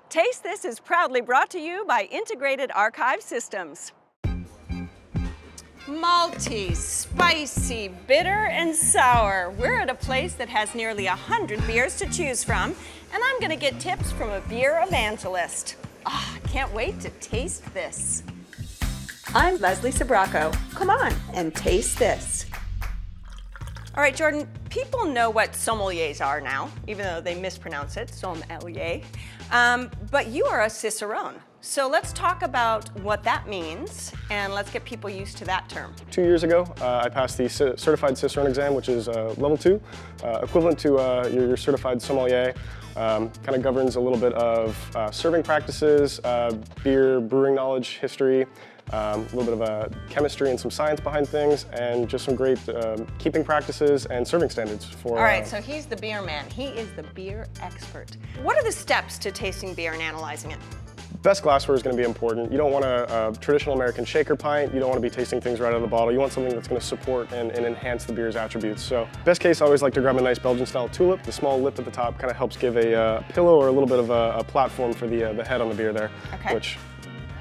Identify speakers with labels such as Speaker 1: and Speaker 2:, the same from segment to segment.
Speaker 1: Taste This is proudly brought to you by Integrated Archive Systems. Malty, spicy, bitter, and sour. We're at a place that has nearly 100 beers to choose from, and I'm gonna get tips from a beer evangelist. I can't wait to taste this. I'm Leslie Sabraco. Come on and taste this. All right, Jordan, people know what sommeliers are now, even though they mispronounce it, sommelier. But you are a Cicerone. So let's talk about what that means, and let's get people used to that term.
Speaker 2: 2 years ago, I passed the Certified Cicerone Exam, which is level 2, equivalent to your certified sommelier. Kind of governs a little bit of serving practices, beer brewing knowledge, history, a little bit of chemistry and some science behind things, and just some great keeping practices and serving standards for...
Speaker 1: All right, so he's the beer man. He is the beer expert. What are the steps to tasting beer and analyzing it?
Speaker 2: Best glassware is going to be important. You don't want a traditional American shaker pint. You don't want to be tasting things right out of the bottle. You want something that's going to support and enhance the beer's attributes. So best case, I always like to grab a nice Belgian-style tulip. The small lip at the top kind of helps give a pillow or a little bit of a platform for the head on the beer there,
Speaker 1: okay.
Speaker 2: Which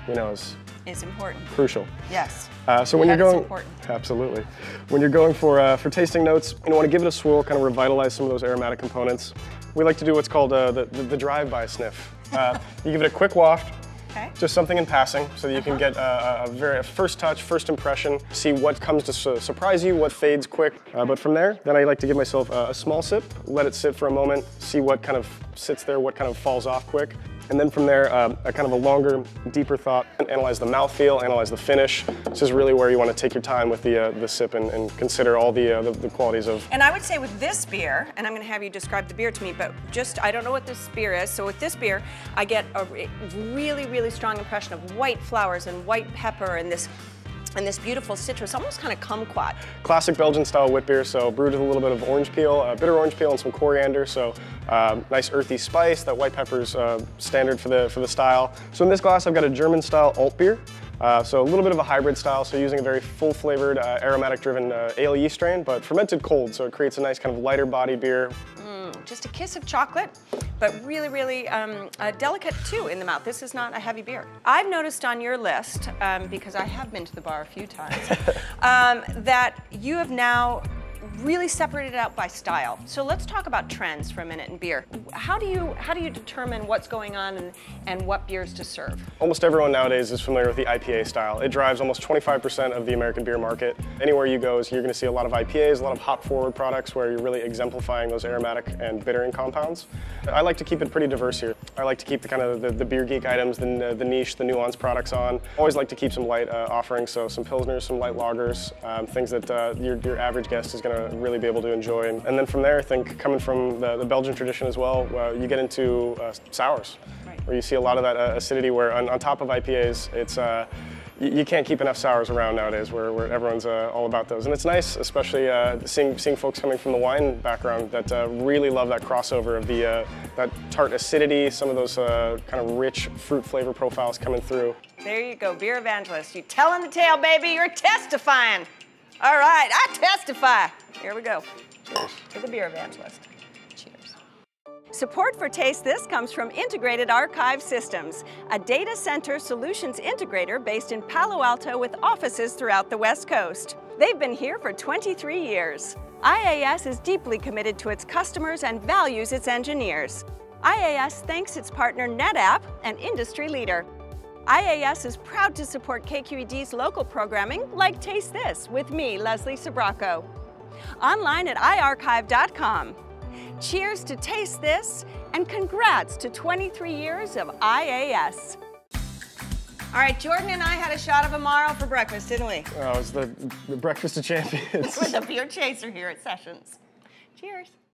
Speaker 2: we know is
Speaker 1: important.
Speaker 2: Crucial.
Speaker 1: Yes.
Speaker 2: So when you're going,
Speaker 1: important.
Speaker 2: Absolutely. When you're going for tasting notes, you want to give it a swirl, kind of revitalize some of those aromatic components. We like to do what's called the drive-by sniff. You give it a quick waft,
Speaker 1: okay.
Speaker 2: Just something in passing, so that you can get a first touch, first impression, see what comes to surprise you, what fades quick. But from there, then I like to give myself a small sip, let it sit for a moment, see what kind of sits there, what kind of falls off quick. And then from there, a kind of a longer, deeper thought. Analyze the mouthfeel, analyze the finish. This is really where you want to take your time with the sip and consider all the qualities of.
Speaker 1: And I would say with this beer, and I'm going to have you describe the beer to me, but just, I don't know what this beer is, so with this beer, I get a really, really strong impression of white flowers and white pepper and this beautiful citrus, almost kind of kumquat.
Speaker 2: Classic Belgian-style wit beer, so brewed with a little bit of orange peel, bitter orange peel, and some coriander. So nice earthy spice. That white pepper's standard for the style. So in this glass, I've got a German-style alt beer. So a little bit of a hybrid style, so using a very full-flavored, aromatic-driven ale yeast strain, but fermented cold, so it creates a nice kind of lighter body beer.
Speaker 1: Just a kiss of chocolate, but really, really delicate too in the mouth. This is not a heavy beer. I've noticed on your list, because I have been to the bar a few times, that you have now really separated it out by style. So let's talk about trends for a minute in beer. How do you determine what's going on and what beers to serve?
Speaker 2: Almost everyone nowadays is familiar with the IPA style. It drives almost 25% of the American beer market. Anywhere you go, you're going to see a lot of IPAs, a lot of hop-forward products where you're really exemplifying those aromatic and bittering compounds. I like to keep it pretty diverse here. I like to keep the kind of the beer geek items, the niche, the nuanced products on. Always like to keep some light offerings, so some pilsners, some light lagers, things that your average guest is going to really be able to enjoy. And then from there, I think coming from the Belgian tradition as well, you get into sours, right, where you see a lot of that acidity where on top of IPAs, it's you can't keep enough sours around nowadays where everyone's all about those. And it's nice, especially seeing folks coming from the wine background that really love that crossover of that tart acidity, some of those kind of rich fruit flavor profiles coming through.
Speaker 1: There you go, beer evangelist. You telling the tale, baby, you're testifying. All right, I testify. Here we go.
Speaker 2: Cheers.
Speaker 1: To the beer evangelist. Cheers. Support for Taste This comes from Integrated Archive Systems, a data center solutions integrator based in Palo Alto with offices throughout the West Coast. They've been here for 23 years. IAS is deeply committed to its customers and values its engineers. IAS thanks its partner NetApp, an industry leader. IAS is proud to support KQED's local programming like Taste This with me, Leslie Sabraco. Online at iarchive.com. Cheers to Taste This, and congrats to 23 years of IAS. All right, Jordan and I had a shot of Amaro for breakfast, didn't we?
Speaker 2: Oh, it's the breakfast of champions.
Speaker 1: With the beer chaser here at Sessions. Cheers.